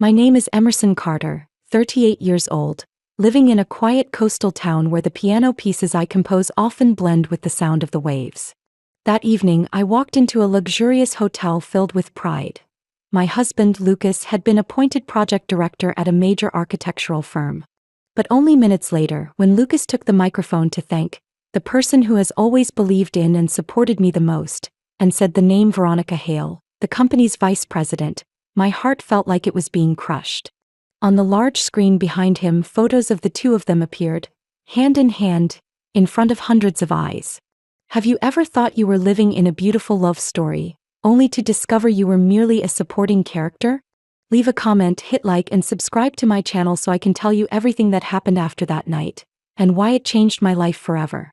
My name is Emerson Carter, 38 years old, living in a quiet coastal town where the piano pieces I compose often blend with the sound of the waves. That evening, I walked into a luxurious hotel filled with pride. My husband, Lucas, had been appointed project director at a major architectural firm. But only minutes later, when Lucas took the microphone to thank the person who has always believed in and supported me the most, and said the name Veronica Hale, the company's vice president, my heart felt like it was being crushed. On the large screen behind him, photos of the two of them appeared, hand in hand, in front of hundreds of eyes. Have you ever thought you were living in a beautiful love story, only to discover you were merely a supporting character? Leave a comment, hit like, and subscribe to my channel so I can tell you everything that happened after that night, and why it changed my life forever.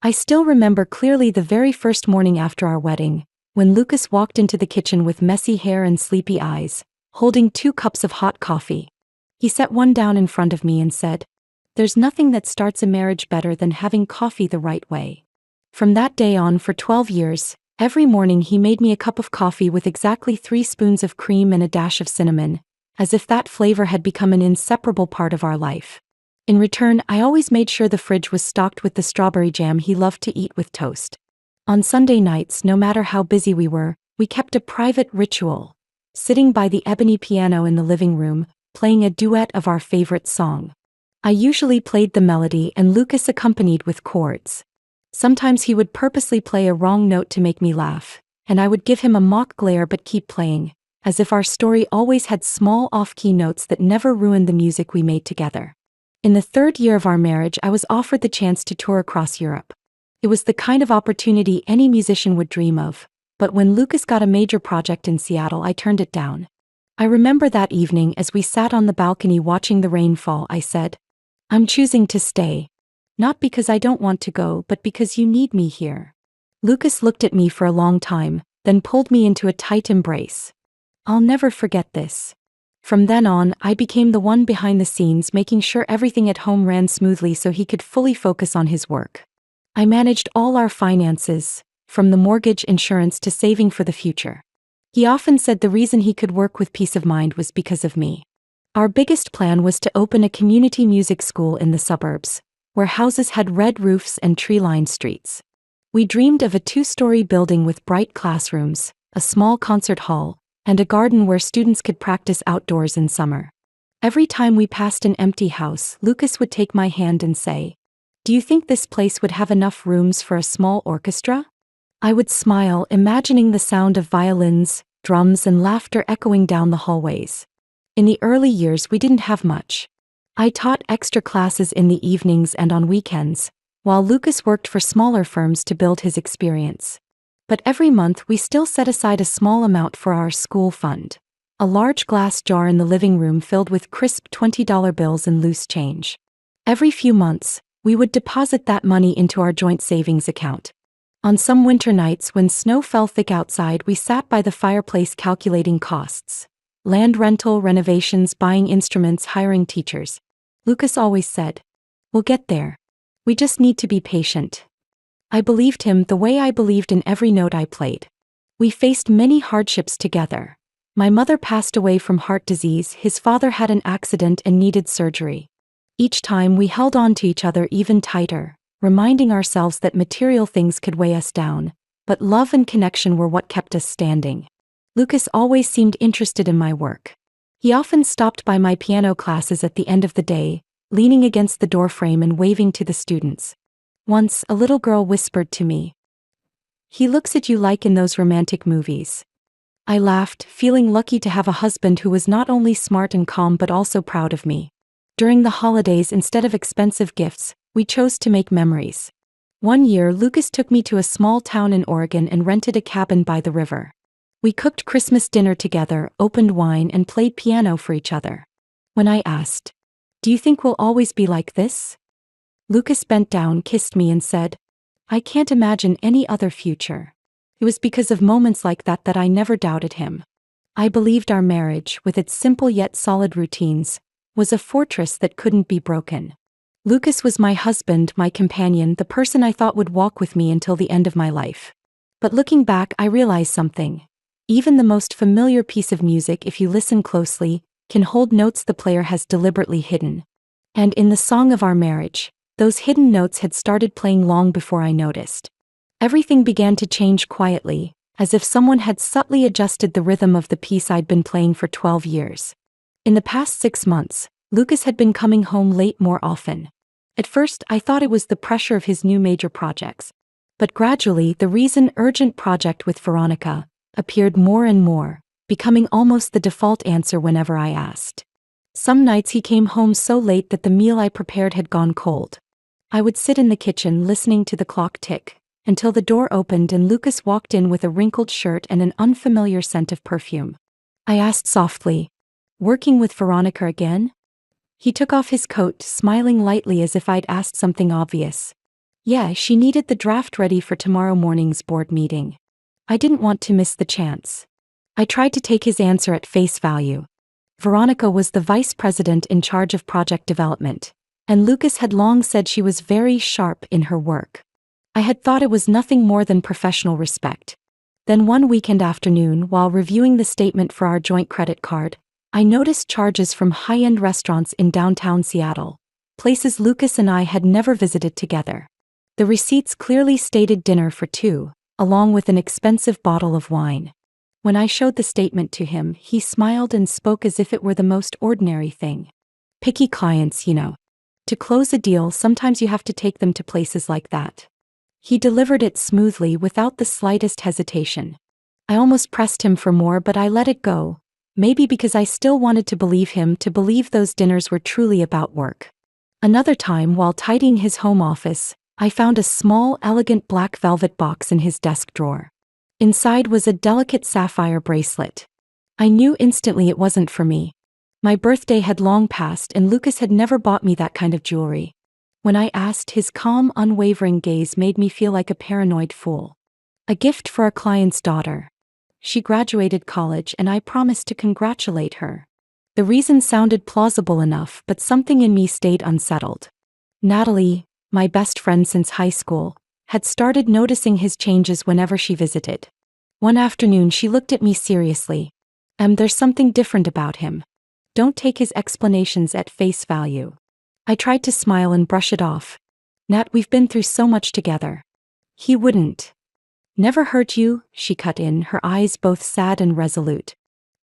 I still remember clearly the very first morning after our wedding, when Lucas walked into the kitchen with messy hair and sleepy eyes, holding 2 cups of hot coffee. He set one down in front of me and said, "There's nothing that starts a marriage better than having coffee the right way." From that day on for 12 years, every morning he made me a cup of coffee with exactly 3 spoons of cream and a dash of cinnamon, as if that flavor had become an inseparable part of our life. In return, I always made sure the fridge was stocked with the strawberry jam he loved to eat with toast. On Sunday nights, no matter how busy we were, we kept a private ritual, sitting by the ebony piano in the living room, playing a duet of our favorite song. I usually played the melody and Lucas accompanied with chords. Sometimes he would purposely play a wrong note to make me laugh, and I would give him a mock glare but keep playing, as if our story always had small off-key notes that never ruined the music we made together. In the 3rd year of our marriage, I was offered the chance to tour across Europe. It was the kind of opportunity any musician would dream of, but when Lucas got a major project in Seattle, I turned it down. I remember that evening as we sat on the balcony watching the rain fall, I said, "I'm choosing to stay. Not because I don't want to go, but because you need me here." Lucas looked at me for a long time, then pulled me into a tight embrace. I'll never forget this. From then on, I became the one behind the scenes, making sure everything at home ran smoothly so he could fully focus on his work. I managed all our finances, from the mortgage, insurance to saving for the future. He often said the reason he could work with peace of mind was because of me. Our biggest plan was to open a community music school in the suburbs, where houses had red roofs and tree-lined streets. We dreamed of a 2-story building with bright classrooms, a small concert hall, and a garden where students could practice outdoors in summer. Every time we passed an empty house, Lucas would take my hand and say, "Do you think this place would have enough rooms for a small orchestra?" I would smile, imagining the sound of violins, drums, and laughter echoing down the hallways. In the early years, we didn't have much. I taught extra classes in the evenings and on weekends, while Lucas worked for smaller firms to build his experience. But every month we still set aside a small amount for our school fund, a large glass jar in the living room filled with crisp $20 bills and loose change. Every few months, we would deposit that money into our joint savings account. On some winter nights when snow fell thick outside, we sat by the fireplace calculating costs. Land rental, renovations, buying instruments, hiring teachers. Lucas always said, "We'll get there. We just need to be patient." I believed him the way I believed in every note I played. We faced many hardships together. My mother passed away from heart disease, his father had an accident and needed surgery. Each time we held on to each other even tighter, reminding ourselves that material things could weigh us down, but love and connection were what kept us standing. Lucas always seemed interested in my work. He often stopped by my piano classes at the end of the day, leaning against the doorframe and waving to the students. Once, a little girl whispered to me, "He looks at you like in those romantic movies." I laughed, feeling lucky to have a husband who was not only smart and calm but also proud of me. During the holidays, instead of expensive gifts, we chose to make memories. One year, Lucas took me to a small town in Oregon and rented a cabin by the river. We cooked Christmas dinner together, opened wine, and played piano for each other. When I asked, "Do you think we'll always be like this?" Lucas bent down, kissed me, and said, "I can't imagine any other future." It was because of moments like that that I never doubted him. I believed our marriage, with its simple yet solid routines, was a fortress that couldn't be broken. Lucas was my husband, my companion, the person I thought would walk with me until the end of my life. But looking back, I realized something. Even the most familiar piece of music, if you listen closely, can hold notes the player has deliberately hidden. And in the song of our marriage, those hidden notes had started playing long before I noticed. Everything began to change quietly, as if someone had subtly adjusted the rhythm of the piece I'd been playing for 12 years. In the past 6 months, Lucas had been coming home late more often. At first, I thought it was the pressure of his new major projects. But gradually, the reason urgent project with Veronica appeared more and more, becoming almost the default answer whenever I asked. Some nights he came home so late that the meal I prepared had gone cold. I would sit in the kitchen listening to the clock tick, until the door opened and Lucas walked in with a wrinkled shirt and an unfamiliar scent of perfume. I asked softly, "Working with Veronica again?" He took off his coat, smiling lightly as if I'd asked something obvious. Yeah, she needed the draft ready for tomorrow morning's board meeting. I didn't want to miss the chance. I tried to take his answer at face value. Veronica was the vice president in charge of project development, and Lucas had long said she was very sharp in her work. I had thought it was nothing more than professional respect. Then one weekend afternoon, while reviewing the statement for our joint credit card, I noticed charges from high-end restaurants in downtown Seattle, places Lucas and I had never visited together. The receipts clearly stated dinner for two, along with an expensive bottle of wine. When I showed the statement to him, he smiled and spoke as if it were the most ordinary thing. Picky clients, you know. To close a deal, sometimes you have to take them to places like that. He delivered it smoothly without the slightest hesitation. I almost pressed him for more, but I let it go. Maybe because I still wanted to believe him, to believe those dinners were truly about work. Another time, while tidying his home office, I found a small, elegant black velvet box in his desk drawer. Inside was a delicate sapphire bracelet. I knew instantly it wasn't for me. My birthday had long passed and Lucas had never bought me that kind of jewelry. When I asked, his calm, unwavering gaze made me feel like a paranoid fool. A gift for a client's daughter. She graduated college and I promised to congratulate her. The reason sounded plausible enough, but something in me stayed unsettled. Natalie, my best friend since high school, had started noticing his changes whenever she visited. One afternoon she looked at me seriously. There's something different about him. Don't take his explanations at face value." I tried to smile and brush it off. "Nat, we've been through so much together." "He wouldn't." "Never hurt you," she cut in, her eyes both sad and resolute.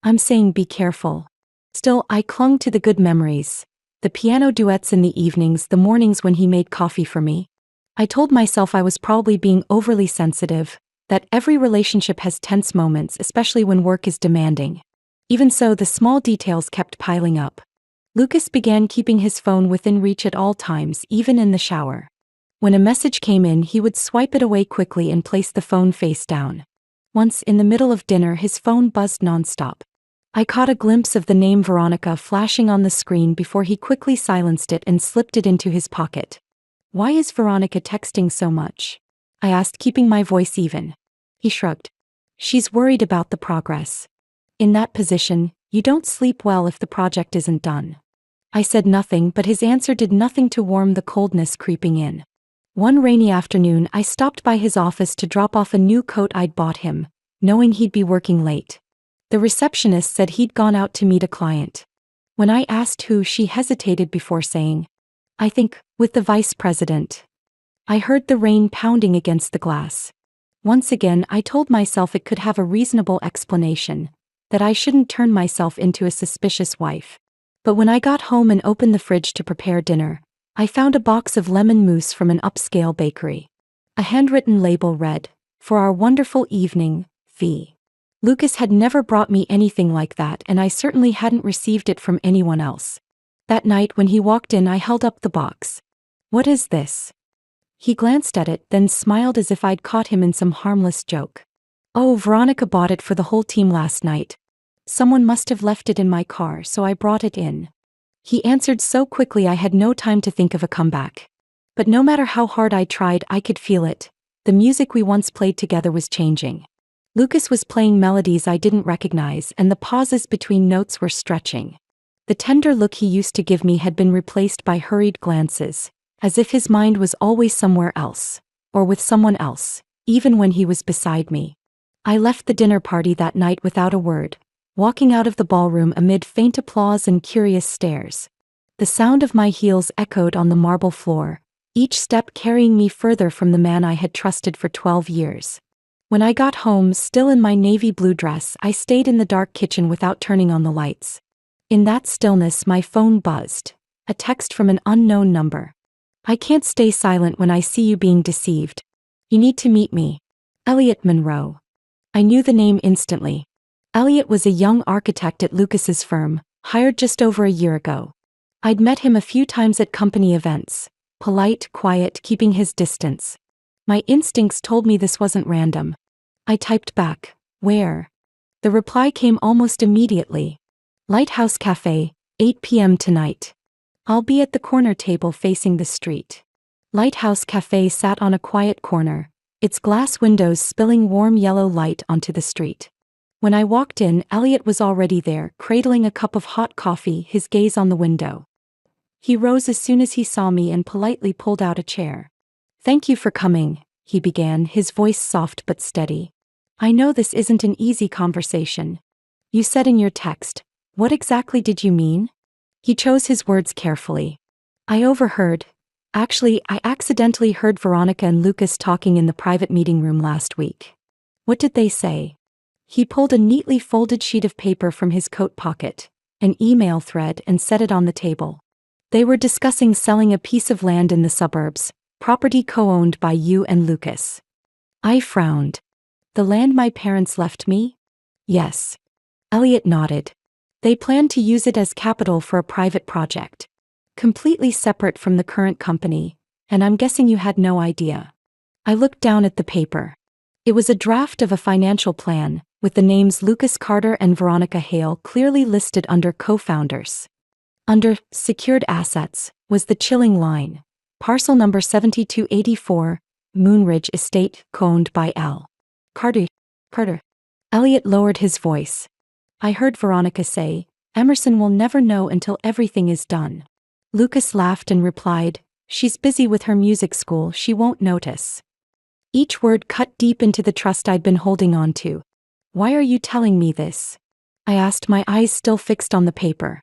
"I'm saying be careful." Still, I clung to the good memories. The piano duets in the evenings, the mornings when he made coffee for me. I told myself I was probably being overly sensitive, that every relationship has tense moments, especially when work is demanding. Even so, the small details kept piling up. Lucas began keeping his phone within reach at all times, even in the shower. When a message came in, he would swipe it away quickly and place the phone face down. Once, in the middle of dinner, his phone buzzed nonstop. I caught a glimpse of the name Veronica flashing on the screen before he quickly silenced it and slipped it into his pocket. "Why is Veronica texting so much?" I asked, keeping my voice even. He shrugged. "She's worried about the progress. In that position, you don't sleep well if the project isn't done." I said nothing, but his answer did nothing to warm the coldness creeping in. One rainy afternoon, I stopped by his office to drop off a new coat I'd bought him, knowing he'd be working late. The receptionist said he'd gone out to meet a client. When I asked who, she hesitated before saying, "I think, with the vice president." I heard the rain pounding against the glass. Once again, I told myself it could have a reasonable explanation, that I shouldn't turn myself into a suspicious wife. But when I got home and opened the fridge to prepare dinner, I found a box of lemon mousse from an upscale bakery. A handwritten label read, "For our wonderful evening, Fee." Lucas had never brought me anything like that, and I certainly hadn't received it from anyone else. That night when he walked in, I held up the box. "What is this?" He glanced at it, then smiled as if I'd caught him in some harmless joke. "Oh, Veronica bought it for the whole team last night. Someone must have left it in my car, so I brought it in." He answered so quickly I had no time to think of a comeback. But no matter how hard I tried, I could feel it. The music we once played together was changing. Lucas was playing melodies I didn't recognize, and the pauses between notes were stretching. The tender look he used to give me had been replaced by hurried glances, as if his mind was always somewhere else, or with someone else, even when he was beside me. I left the dinner party that night without a word, walking out of the ballroom amid faint applause and curious stares. The sound of my heels echoed on the marble floor, each step carrying me further from the man I had trusted for 12 years. When I got home, still in my navy blue dress, I stayed in the dark kitchen without turning on the lights. In that stillness, my phone buzzed. A text from an unknown number. "I can't stay silent when I see you being deceived. You need to meet me. Elliot Monroe." I knew the name instantly. Elliot was a young architect at Lucas's firm, hired just over a year ago. I'd met him a few times at company events. Polite, quiet, keeping his distance. My instincts told me this wasn't random. I typed back, "Where?" The reply came almost immediately. "Lighthouse Cafe, 8 p.m. tonight. I'll be at the corner table facing the street." Lighthouse Cafe sat on a quiet corner, its glass windows spilling warm yellow light onto the street. When I walked in, Elliot was already there, cradling a cup of hot coffee, his gaze on the window. He rose as soon as he saw me and politely pulled out a chair. "Thank you for coming," he began, his voice soft but steady. "I know this isn't an easy conversation. You said in your text, what exactly did you mean?" He chose his words carefully. "I overheard. Actually, I accidentally heard Veronica and Lucas talking in the private meeting room last week." "What did they say?" He pulled a neatly folded sheet of paper from his coat pocket, an email thread, and set it on the table. "They were discussing selling a piece of land in the suburbs, property co-owned by you and Lucas." I frowned. "The land my parents left me?" "Yes." Elliot nodded. "They plan to use it as capital for a private project. Completely separate from the current company, and I'm guessing you had no idea." I looked down at the paper. It was a draft of a financial plan, with the names Lucas Carter and Veronica Hale clearly listed under co-founders. Under secured assets was the chilling line: parcel number 7284, Moonridge Estate, co-owned by L. Carter. Elliot lowered his voice. "I heard Veronica say, Emerson will never know until everything is done." Lucas laughed and replied, "She's busy with her music school, she won't notice." Each word cut deep into the trust I'd been holding on to. "Why are you telling me this?" I asked, my eyes still fixed on the paper.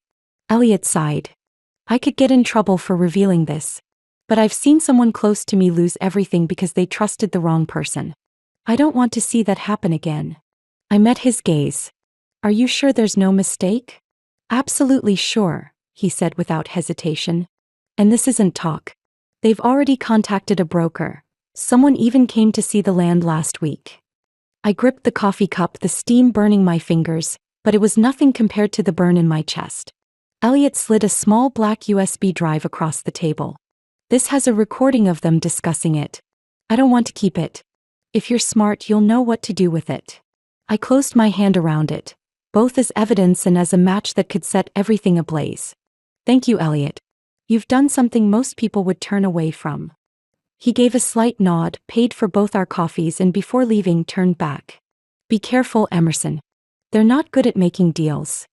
Elliot sighed. "I could get in trouble for revealing this. But I've seen someone close to me lose everything because they trusted the wrong person. I don't want to see that happen again." I met his gaze. "Are you sure there's no mistake?" "Absolutely sure," he said without hesitation. "And this isn't talk. They've already contacted a broker. Someone even came to see the land last week." I gripped the coffee cup, the steam burning my fingers, but it was nothing compared to the burn in my chest. Elliot slid a small black USB drive across the table. "This has a recording of them discussing it. I don't want to keep it. If you're smart, you'll know what to do with it." I closed my hand around it, both as evidence and as a match that could set everything ablaze. "Thank you, Elliot. You've done something most people would turn away from." He gave a slight nod, paid for both our coffees, and before leaving turned back. "Be careful, Emerson. They're not good at making deals."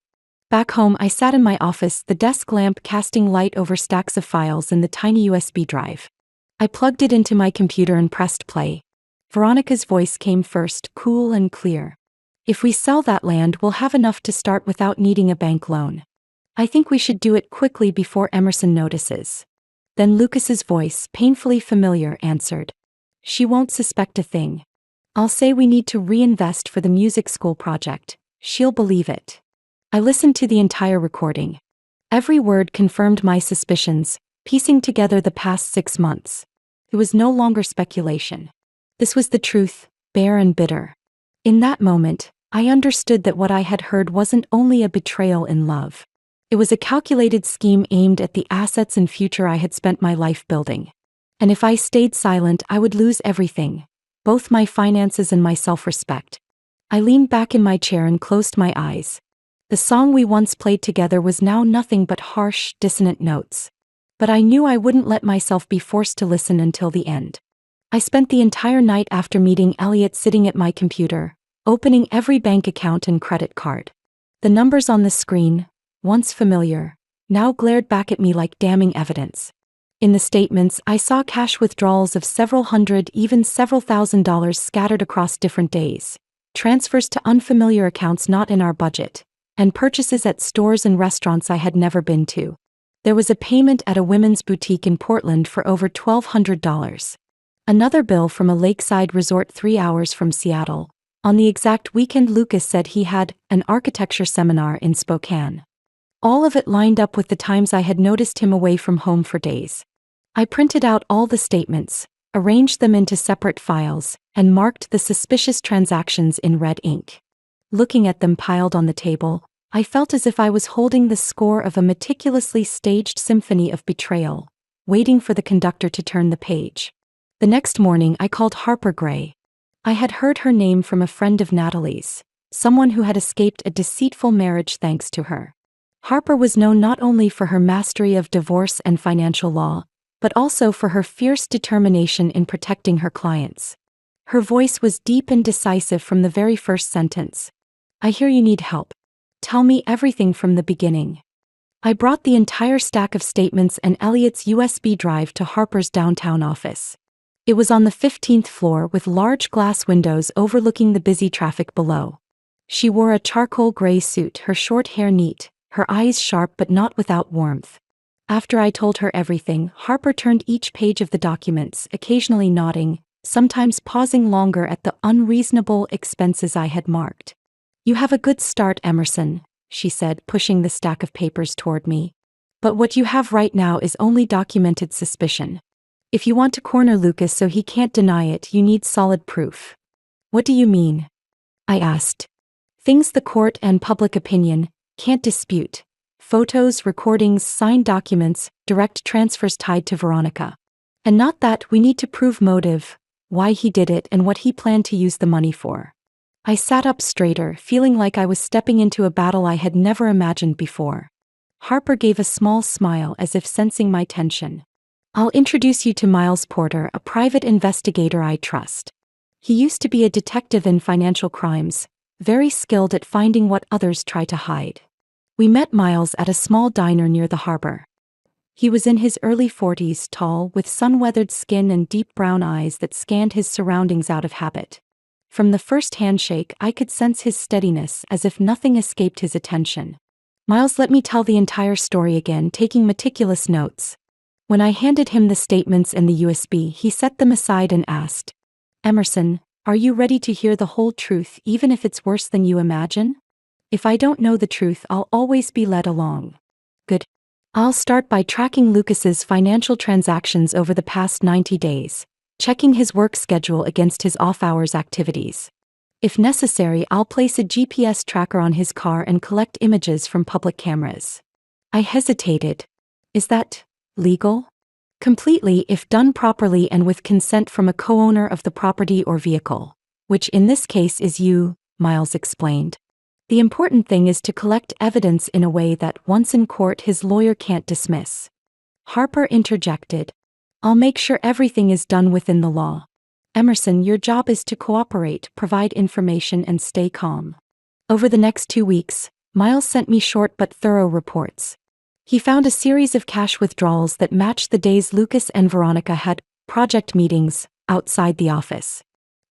Back home, I sat in my office, the desk lamp casting light over stacks of files and the tiny USB drive. I plugged it into my computer and pressed play. Veronica's voice came first, cool and clear. "If we sell that land, we'll have enough to start without needing a bank loan. I think we should do it quickly before Emerson notices." Then Lucas's voice, painfully familiar, answered. "She won't suspect a thing. I'll say we need to reinvest for the music school project. She'll believe it." I listened to the entire recording. Every word confirmed my suspicions, piecing together the past 6 months. It was no longer speculation. This was the truth, bare and bitter. In that moment, I understood that what I had heard wasn't only a betrayal in love. It was a calculated scheme aimed at the assets and future I had spent my life building. And if I stayed silent, I would lose everything, both my finances and my self-respect. I leaned back in my chair and closed my eyes. The song we once played together was now nothing but harsh, dissonant notes. But I knew I wouldn't let myself be forced to listen until the end. I spent the entire night after meeting Elliot sitting at my computer, opening every bank account and credit card. The numbers on the screen, once familiar, now glared back at me like damning evidence. In the statements, I saw cash withdrawals of several hundred, even several $1,000s scattered across different days. Transfers to unfamiliar accounts not in our budget, and purchases at stores and restaurants I had never been to. There was a payment at a women's boutique in Portland for over $1,200. Another bill from a lakeside resort 3 hours from Seattle. On the exact weekend Lucas said he had an architecture seminar in Spokane. All of it lined up with the times I had noticed him away from home for days. I printed out all the statements, arranged them into separate files, and marked the suspicious transactions in red ink. Looking at them piled on the table, I felt as if I was holding the score of a meticulously staged symphony of betrayal, waiting for the conductor to turn the page. The next morning I called Harper Gray. I had heard her name from a friend of Natalie's, someone who had escaped a deceitful marriage thanks to her. Harper was known not only for her mastery of divorce and financial law, but also for her fierce determination in protecting her clients. Her voice was deep and decisive from the very first sentence. "I hear you need help. Tell me everything from the beginning." I brought the entire stack of statements and Elliot's USB drive to Harper's downtown office. It was on the 15th floor with large glass windows overlooking the busy traffic below. She wore a charcoal gray suit, her short hair neat, her eyes sharp but not without warmth. After I told her everything, Harper turned each page of the documents, occasionally nodding, sometimes pausing longer at the unreasonable expenses I had marked. "You have a good start, Emerson," she said, pushing the stack of papers toward me. "But what you have right now is only documented suspicion. If you want to corner Lucas so he can't deny it, you need solid proof." "What do you mean?" I asked. "Things the court and public opinion can't dispute. Photos, recordings, signed documents, direct transfers tied to Veronica. And not that, we need to prove motive, why he did it and what he planned to use the money for." I sat up straighter, feeling like I was stepping into a battle I had never imagined before. Harper gave a small smile as if sensing my tension. "I'll introduce you to Miles Porter, a private investigator I trust. He used to be a detective in financial crimes, very skilled at finding what others try to hide." We met Miles at a small diner near the harbor. He was in his early 40s, tall, with sun-weathered skin and deep brown eyes that scanned his surroundings out of habit. From the first handshake, I could sense his steadiness, as if nothing escaped his attention. Miles let me tell the entire story again, taking meticulous notes. When I handed him the statements and the USB, he set them aside and asked, "Emerson, are you ready to hear the whole truth, even if it's worse than you imagine?" "If I don't know the truth, I'll always be led along." "Good. I'll start by tracking Lucas's financial transactions over the past 90 days. Checking his work schedule against his off-hours activities. If necessary, I'll place a GPS tracker on his car and collect images from public cameras." I hesitated. "Is that legal?" "Completely, if done properly and with consent from a co-owner of the property or vehicle, which in this case is you," Miles explained. "The important thing is to collect evidence in a way that, once in court, his lawyer can't dismiss." Harper interjected, "I'll make sure everything is done within the law. Emerson, your job is to cooperate, provide information, and stay calm." Over the next 2 weeks, Miles sent me short but thorough reports. He found a series of cash withdrawals that matched the days Lucas and Veronica had project meetings outside the office.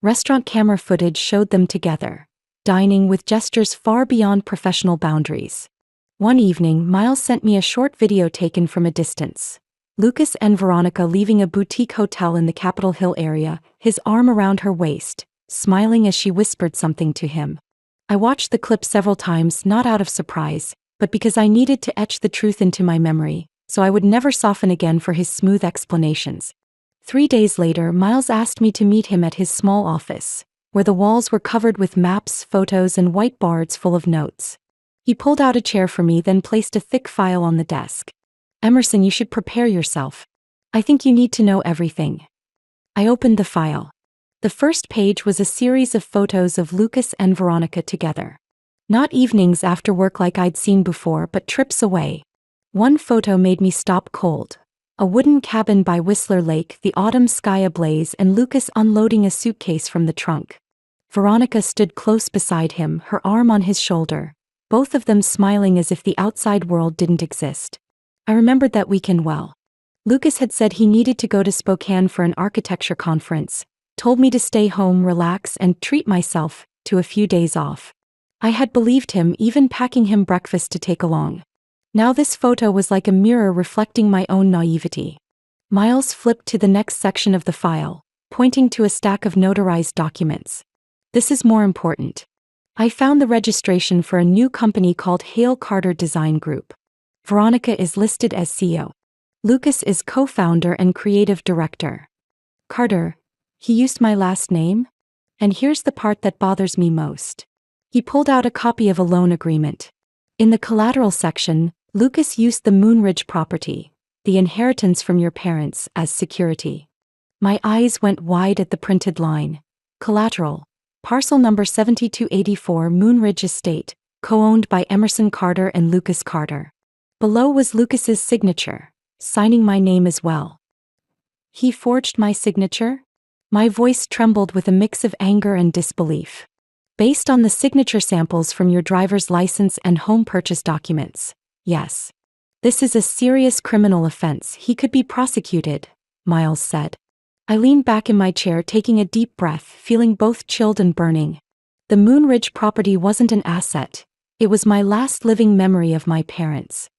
Restaurant camera footage showed them together, dining with gestures far beyond professional boundaries. One evening, Miles sent me a short video taken from a distance. Lucas and Veronica leaving a boutique hotel in the Capitol Hill area, his arm around her waist, smiling as she whispered something to him. I watched the clip several times, not out of surprise, but because I needed to etch the truth into my memory, so I would never soften again for his smooth explanations. 3 days later, Miles asked me to meet him at his small office, where the walls were covered with maps, photos, and whiteboards full of notes. He pulled out a chair for me, then placed a thick file on the desk. "Emerson, you should prepare yourself. I think you need to know everything." I opened the file. The first page was a series of photos of Lucas and Veronica together. Not evenings after work like I'd seen before, but trips away. One photo made me stop cold. A wooden cabin by Whistler Lake, the autumn sky ablaze, and Lucas unloading a suitcase from the trunk. Veronica stood close beside him, her arm on his shoulder, both of them smiling as if the outside world didn't exist. I remembered that weekend well. Lucas had said he needed to go to Spokane for an architecture conference, told me to stay home, relax, and treat myself to a few days off. I had believed him, even packing him breakfast to take along. Now this photo was like a mirror reflecting my own naivety. Miles flipped to the next section of the file, pointing to a stack of notarized documents. This is more important. I found the registration for a new company called Hale Carter Design Group. Veronica is listed as CEO. Lucas is co-founder and creative director. Carter, he used my last name? And here's the part that bothers me most. He pulled out a copy of a loan agreement. In the collateral section, Lucas used the Moonridge property, the inheritance from your parents, as security. My eyes went wide at the printed line. Collateral. Parcel number 7284 Moonridge Estate, co-owned by Emerson Carter and Lucas Carter. Below was Lucas's signature, signing my name as well. He forged my signature? My voice trembled with a mix of anger and disbelief. Based on the signature samples from your driver's license and home purchase documents, yes. This is a serious criminal offense. He could be prosecuted, Miles said. I leaned back in my chair, taking a deep breath, feeling both chilled and burning. The Moonridge property wasn't an asset. It was my last living memory of my parents.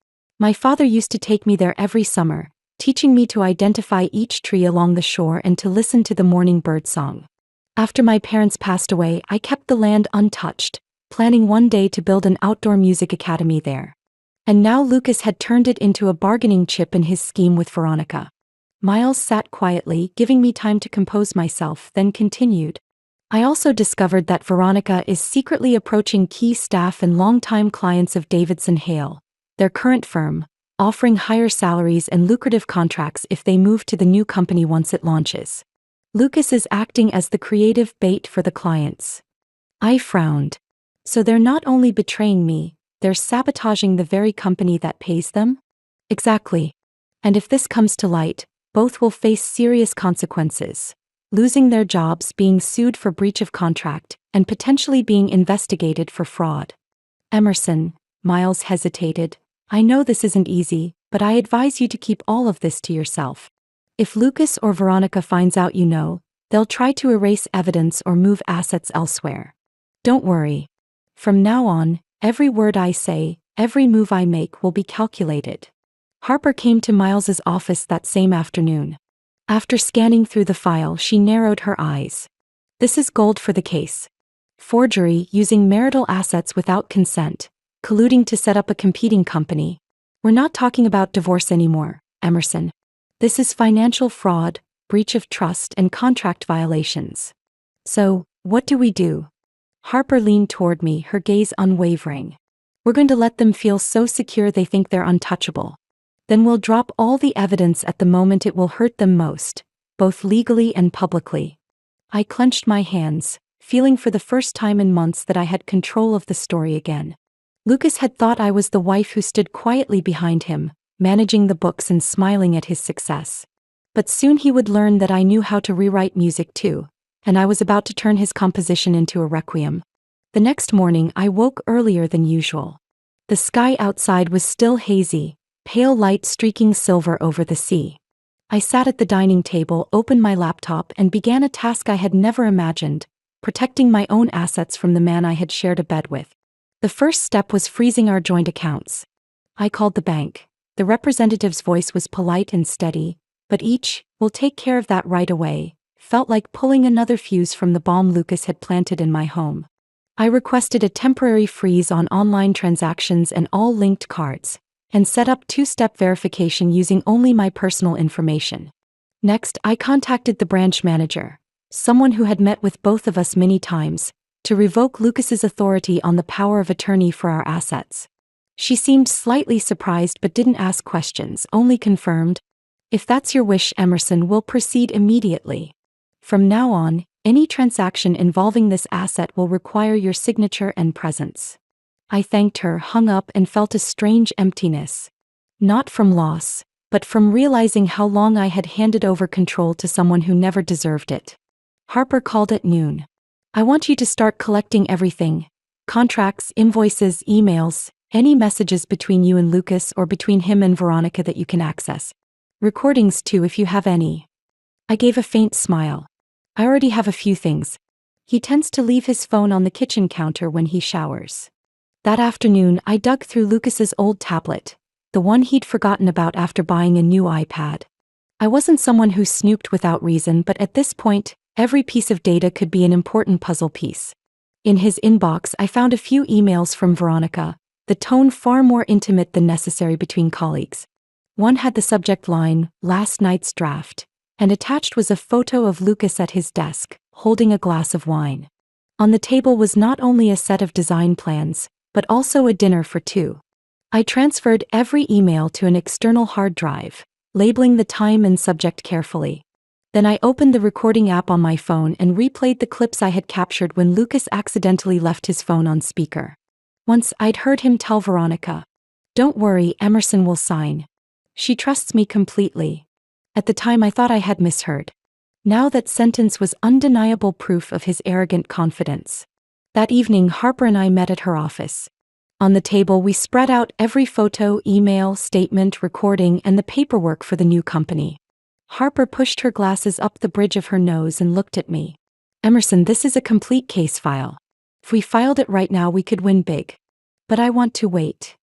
My father used to take me there every summer, teaching me to identify each tree along the shore and to listen to the morning bird song. After my parents passed away, I kept the land untouched, planning one day to build an outdoor music academy there. And now Lucas had turned it into a bargaining chip in his scheme with Veronica. Miles sat quietly, giving me time to compose myself, then continued. I also discovered that Veronica is secretly approaching key staff and longtime clients of Davidson Hale, their current firm, offering higher salaries and lucrative contracts if they move to the new company once it launches. Lucas is acting as the creative bait for the clients. I frowned. So they're not only betraying me, they're sabotaging the very company that pays them? Exactly. And if this comes to light, both will face serious consequences. Losing their jobs, being sued for breach of contract, and potentially being investigated for fraud. Emerson, Miles hesitated. I know this isn't easy, but I advise you to keep all of this to yourself. If Lucas or Veronica finds out you know, they'll try to erase evidence or move assets elsewhere. Don't worry. From now on, every word I say, every move I make will be calculated. Harper came to Miles's office that same afternoon. After scanning through the file, she narrowed her eyes. This is gold for the case. Forgery, using marital assets without consent, colluding to set up a competing company. We're not talking about divorce anymore, Emerson. This is financial fraud, breach of trust, and contract violations. So, what do we do? Harper leaned toward me, her gaze unwavering. We're going to let them feel so secure they think they're untouchable. Then we'll drop all the evidence at the moment it will hurt them most, both legally and publicly. I clenched my hands, feeling for the first time in months that I had control of the story again. Lucas had thought I was the wife who stood quietly behind him, managing the books and smiling at his success. But soon he would learn that I knew how to rewrite music too, and I was about to turn his composition into a requiem. The next morning I woke earlier than usual. The sky outside was still hazy, pale light streaking silver over the sea. I sat at the dining table, opened my laptop, and began a task I had never imagined, protecting my own assets from the man I had shared a bed with. The first step was freezing our joint accounts. I called the bank. The representative's voice was polite and steady, but "We'll take care of that right away," felt like pulling another fuse from the bomb Lucas had planted in my home. I requested a temporary freeze on online transactions and all linked cards, and set up two-step verification using only my personal information. Next, I contacted the branch manager, someone who had met with both of us many times, to revoke Lucas's authority on the power of attorney for our assets. She seemed slightly surprised but didn't ask questions, only confirmed, "If that's your wish, Emerson, we'll proceed immediately. From now on, any transaction involving this asset will require your signature and presence." I thanked her, hung up, and felt a strange emptiness. Not from loss, but from realizing how long I had handed over control to someone who never deserved it. Harper called at noon. "I want you to start collecting everything. Contracts, invoices, emails, any messages between you and Lucas or between him and Veronica that you can access. Recordings too if you have any." I gave a faint smile. "I already have a few things." He tends to leave his phone on the kitchen counter when he showers. That afternoon, I dug through Lucas's old tablet, the one he'd forgotten about after buying a new iPad. I wasn't someone who snooped without reason, but at this point, every piece of data could be an important puzzle piece. In his inbox, I found a few emails from Veronica, the tone far more intimate than necessary between colleagues. One had the subject line, "Last night's draft," and attached was a photo of Lucas at his desk, holding a glass of wine. On the table was not only a set of design plans, but also a dinner for two. I transferred every email to an external hard drive, labeling the time and subject carefully. Then I opened the recording app on my phone and replayed the clips I had captured when Lucas accidentally left his phone on speaker. Once I'd heard him tell Veronica, "Don't worry, Emerson will sign. She trusts me completely." At the time I thought I had misheard. Now that sentence was undeniable proof of his arrogant confidence. That evening Harper and I met at her office. On the table we spread out every photo, email, statement, recording, and the paperwork for the new company. Harper pushed her glasses up the bridge of her nose and looked at me. "Emerson, this is a complete case file. If we filed it right now we could win big. But I want to wait."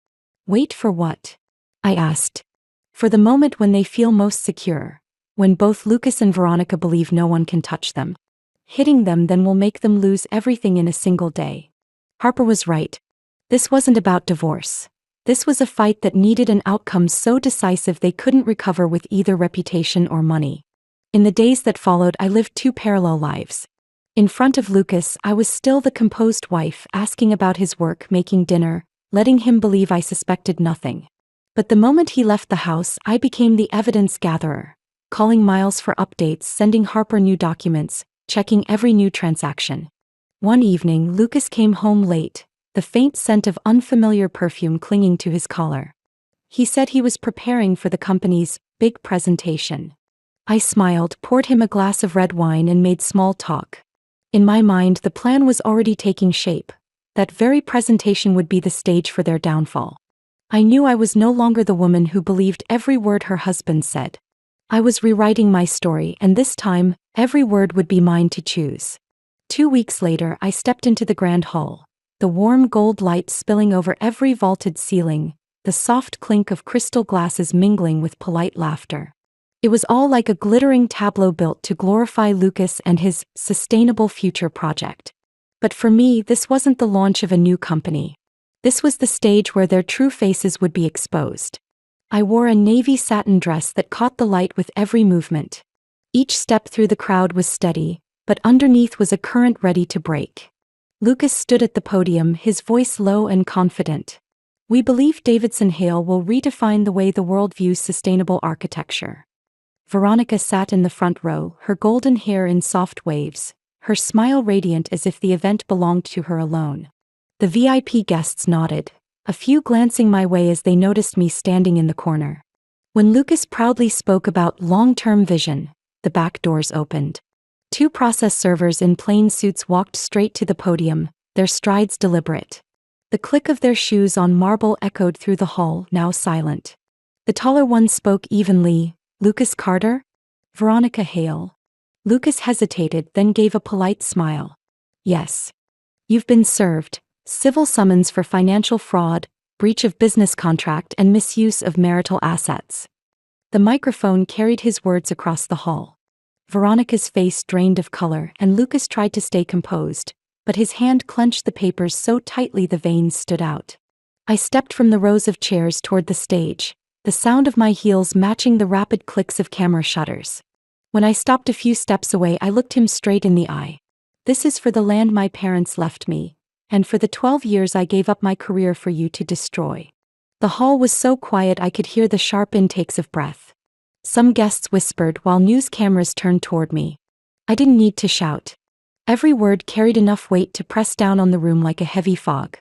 "Wait for what?" I asked. "For the moment when they feel most secure. When both Lucas and Veronica believe no one can touch them. Hitting them then will make them lose everything in a single day." Harper was right. This wasn't about divorce. This was a fight that needed an outcome so decisive they couldn't recover with either reputation or money. In the days that followed, I lived two parallel lives. In front of Lucas, I was still the composed wife, asking about his work, making dinner, letting him believe I suspected nothing. But the moment he left the house, I became the evidence gatherer, calling Miles for updates, sending Harper new documents, checking every new transaction. One evening, Lucas came home late, the faint scent of unfamiliar perfume clinging to his collar. He said he was preparing for the company's big presentation. I smiled, poured him a glass of red wine, and made small talk. In my mind, the plan was already taking shape. That very presentation would be the stage for their downfall. I knew I was no longer the woman who believed every word her husband said. I was rewriting my story, and this time, every word would be mine to choose. 2 weeks later, I stepped into the grand hall. The warm gold light spilling over every vaulted ceiling, the soft clink of crystal glasses mingling with polite laughter. It was all like a glittering tableau built to glorify Lucas and his sustainable future project. But for me, this wasn't the launch of a new company. This was the stage where their true faces would be exposed. I wore a navy satin dress that caught the light with every movement. Each step through the crowd was steady, but underneath was a current ready to break. Lucas stood at the podium, his voice low and confident. "We believe Davidson Hale will redefine the way the world views sustainable architecture." Veronica sat in the front row, her golden hair in soft waves, her smile radiant as if the event belonged to her alone. The VIP guests nodded, a few glancing my way as they noticed me standing in the corner. When Lucas proudly spoke about long-term vision, the back doors opened. 2 process servers in plain suits walked straight to the podium, their strides deliberate. The click of their shoes on marble echoed through the hall, now silent. The taller one spoke evenly. "Lucas Carter?" "Veronica Hale." Lucas hesitated, then gave a polite smile. "Yes. You've been served. Civil summons for financial fraud, breach of business contract, and misuse of marital assets." The microphone carried his words across the hall. Veronica's face drained of color, and Lucas tried to stay composed, but his hand clenched the papers so tightly the veins stood out. I stepped from the rows of chairs toward the stage, the sound of my heels matching the rapid clicks of camera shutters. When I stopped a few steps away, I looked him straight in the eye. "This is for the land my parents left me, and for the 12 years I gave up my career for you to destroy." The hall was so quiet I could hear the sharp intakes of breath. Some guests whispered while news cameras turned toward me. I didn't need to shout. Every word carried enough weight to press down on the room like a heavy fog.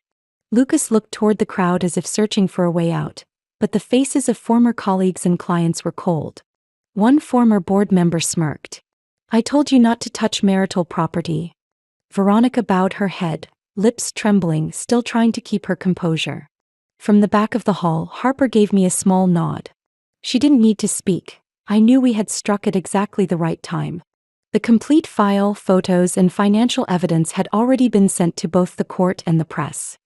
Lucas looked toward the crowd as if searching for a way out, but the faces of former colleagues and clients were cold. One former board member smirked. "I told you not to touch marital property." Veronica bowed her head, lips trembling, still trying to keep her composure. From the back of the hall, Harper gave me a small nod. She didn't need to speak. I knew we had struck at exactly the right time. The complete file, photos, and financial evidence had already been sent to both the court and the press.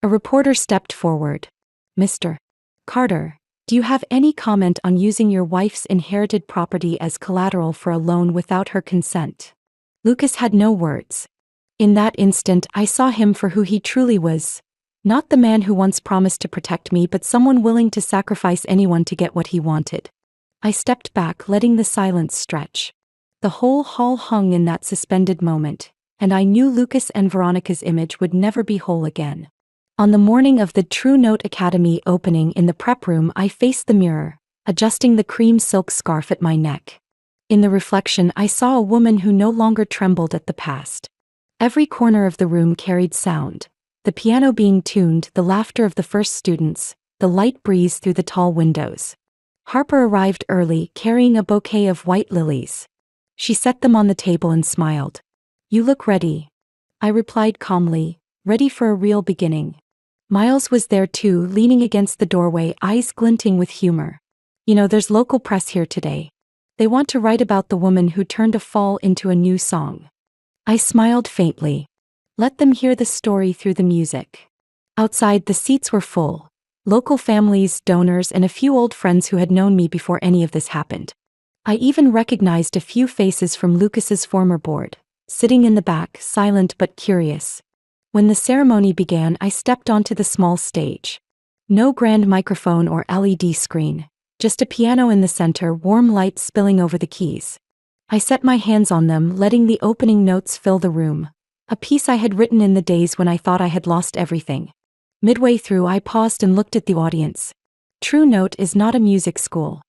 A reporter stepped forward. "Mr. Carter, do you have any comment on using your wife's inherited property as collateral for a loan without her consent?" Lucas had no words. In that instant, I saw him for who he truly was. Not the man who once promised to protect me, but someone willing to sacrifice anyone to get what he wanted. I stepped back, letting the silence stretch. The whole hall hung in that suspended moment, and I knew Lucas and Veronica's image would never be whole again. On the morning of the True Note Academy opening in the prep room, I faced the mirror, adjusting the cream silk scarf at my neck. In the reflection, I saw a woman who no longer trembled at the past. Every corner of the room carried sound. The piano being tuned, the laughter of the first students, the light breeze through the tall windows. Harper arrived early, carrying a bouquet of white lilies. She set them on the table and smiled. "You look ready." I replied calmly, ready for a real beginning. Miles was there too, leaning against the doorway, eyes glinting with humor. "You know, there's local press here today. They want to write about the woman who turned a fall into a new song." I smiled faintly. Let them hear the story through the music. Outside, the seats were full. Local families, donors, and a few old friends who had known me before any of this happened. I even recognized a few faces from Lucas's former board, sitting in the back, silent but curious. When the ceremony began, I stepped onto the small stage. No grand microphone or LED screen, just a piano in the center, warm light spilling over the keys. I set my hands on them, letting the opening notes fill the room. A piece I had written in the days when I thought I had lost everything. Midway through, I paused and looked at the audience. True Note is not a music school.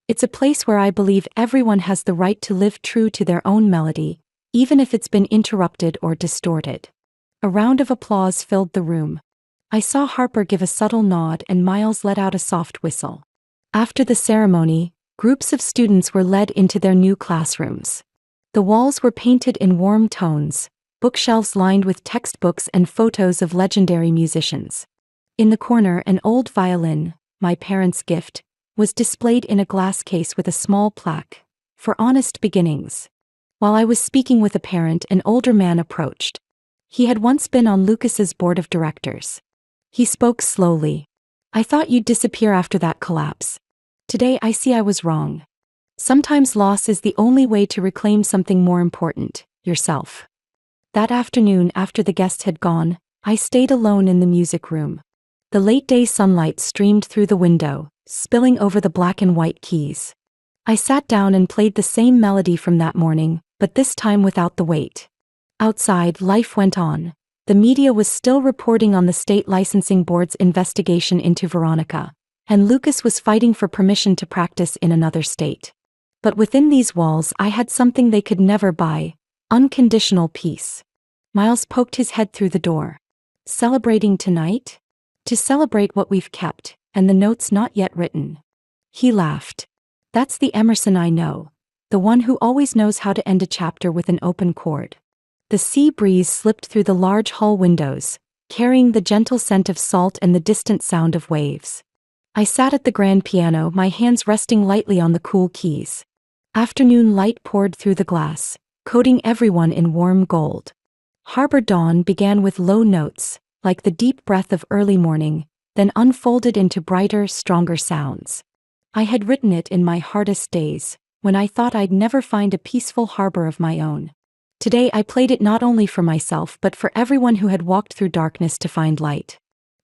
It's a place where I believe everyone has the right to live true to their own melody, even if it's been interrupted or distorted. A round of applause filled the room. I saw Harper give a subtle nod and Miles let out a soft whistle. After the ceremony, groups of students were led into their new classrooms. The walls were painted in warm tones, bookshelves lined with textbooks and photos of legendary musicians. In the corner, an old violin, my parents' gift, was displayed in a glass case with a small plaque, "For honest beginnings." While I was speaking with a parent, an older man approached. He had once been on Lucas's board of directors. He spoke slowly. "I thought you'd disappear after that collapse. Today I see I was wrong. Sometimes loss is the only way to reclaim something more important, yourself." That afternoon, after the guests had gone, I stayed alone in the music room. The late-day sunlight streamed through the window, spilling over the black and white keys. I sat down and played the same melody from that morning, but this time without the weight. Outside, life went on. The media was still reporting on the state licensing board's investigation into Veronica, and Lucas was fighting for permission to practice in another state. But within these walls, I had something they could never buy: unconditional peace. Miles poked his head through the door. "Celebrating tonight?" "To celebrate what we've kept, and the notes not yet written." He laughed. "That's the Emerson I know, the one who always knows how to end a chapter with an open chord." The sea breeze slipped through the large hall windows, carrying the gentle scent of salt and the distant sound of waves. I sat at the grand piano, my hands resting lightly on the cool keys. Afternoon light poured through the glass, coating everyone in warm gold. Harbor Dawn began with low notes, like the deep breath of early morning, then unfolded into brighter, stronger sounds. I had written it in my hardest days, when I thought I'd never find a peaceful harbor of my own. Today I played it not only for myself but for everyone who had walked through darkness to find light.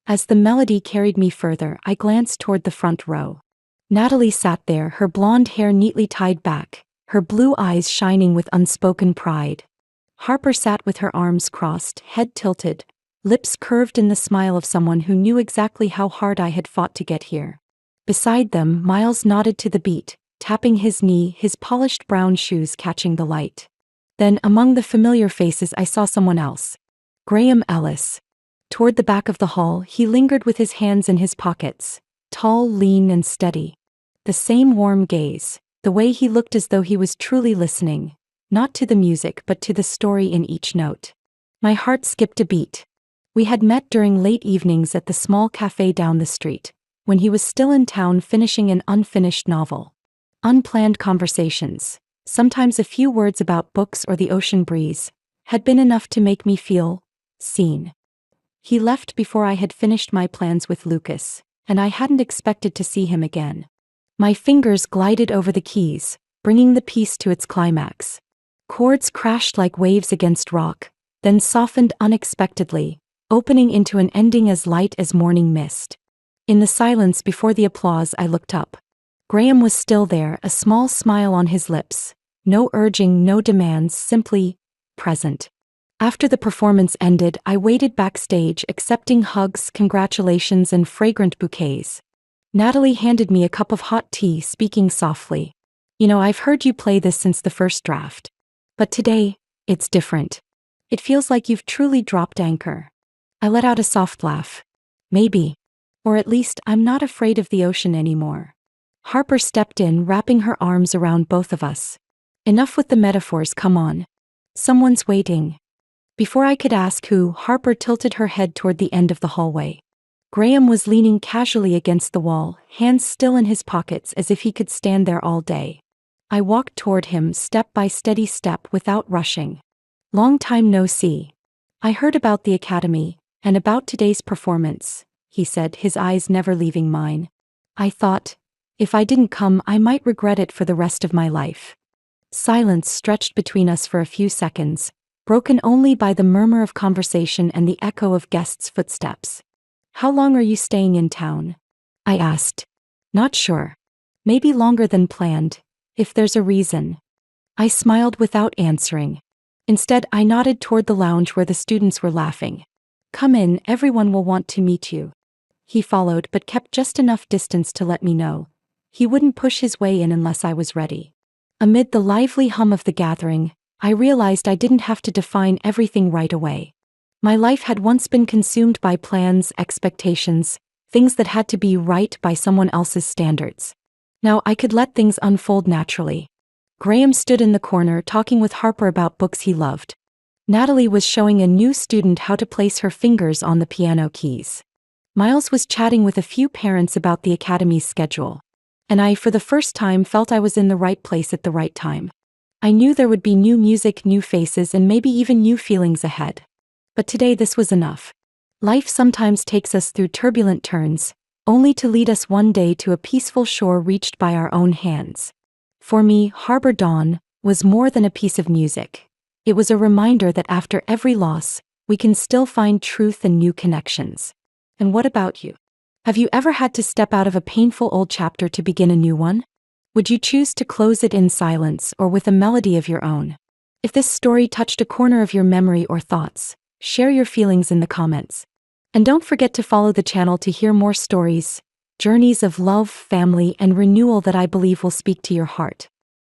As the melody carried me further, I glanced toward the front row. Natalie sat there, her blonde hair neatly tied back, her blue eyes shining with unspoken pride. Harper sat with her arms crossed, head tilted, lips curved in the smile of someone who knew exactly how hard I had fought to get here. Beside them, Miles nodded to the beat, tapping his knee, his polished brown shoes catching the light. Then, among the familiar faces, I saw someone else. Graham Ellis. Toward the back of the hall, he lingered with his hands in his pockets, tall, lean, and steady. The same warm gaze, the way he looked as though he was truly listening, not to the music but to the story in each note. My heart skipped a beat. We had met during late evenings at the small cafe down the street, when he was still in town finishing an unfinished novel. Unplanned conversations, Sometimes a few words about books or the ocean breeze had been enough to make me feel seen. He left before I had finished my plans with Lucas, and I hadn't expected to see him again. My fingers glided over the keys, bringing the piece to its climax. Chords crashed like waves against rock, then softened unexpectedly, opening into an ending as light as morning mist. In the silence before the applause, I looked up. Graham was still there, a small smile on his lips. No urging, no demands, simply present. After the performance ended, I waited backstage, accepting hugs, congratulations, and fragrant bouquets. Natalie handed me a cup of hot tea, speaking softly. I've heard you play this since the first draft. But today, it's different. It feels like you've truly dropped anchor. I let out a soft laugh. Maybe. Or at least, I'm not afraid of the ocean anymore. Harper stepped in, wrapping her arms around both of us. Enough with the metaphors, come on. Someone's waiting. Before I could ask who, Harper tilted her head toward the end of the hallway. Graham was leaning casually against the wall, hands still in his pockets as if he could stand there all day. I walked toward him, step by steady step, without rushing. Long time no see. I heard about the academy, and about today's performance, he said, his eyes never leaving mine. I thought, if I didn't come, I might regret it for the rest of my life. Silence stretched between us for a few seconds, broken only by the murmur of conversation and the echo of guests' footsteps. How long are you staying in town? I asked. Not sure. Maybe longer than planned, if there's a reason. I smiled without answering. Instead, I nodded toward the lounge where the students were laughing. Come in, everyone will want to meet you. He followed but kept just enough distance to let me know he wouldn't push his way in unless I was ready. Amid the lively hum of the gathering, I realized I didn't have to define everything right away. My life had once been consumed by plans, expectations, things that had to be right by someone else's standards. Now I could let things unfold naturally. Graham stood in the corner talking with Harper about books he loved. Natalie was showing a new student how to place her fingers on the piano keys. Miles was chatting with a few parents about the academy's schedule. And I, for the first time, felt I was in the right place at the right time. I knew there would be new music, new faces, and maybe even new feelings ahead. But today this was enough. Life sometimes takes us through turbulent turns, only to lead us one day to a peaceful shore reached by our own hands. For me, Harbor Dawn was more than a piece of music. It was a reminder that after every loss, we can still find truth and new connections. And what about you? Have you ever had to step out of a painful old chapter to begin a new one? Would you choose to close it in silence or with a melody of your own? If this story touched a corner of your memory or thoughts, share your feelings in the comments. And don't forget to follow the channel to hear more stories, journeys of love, family, and renewal that I believe will speak to your heart.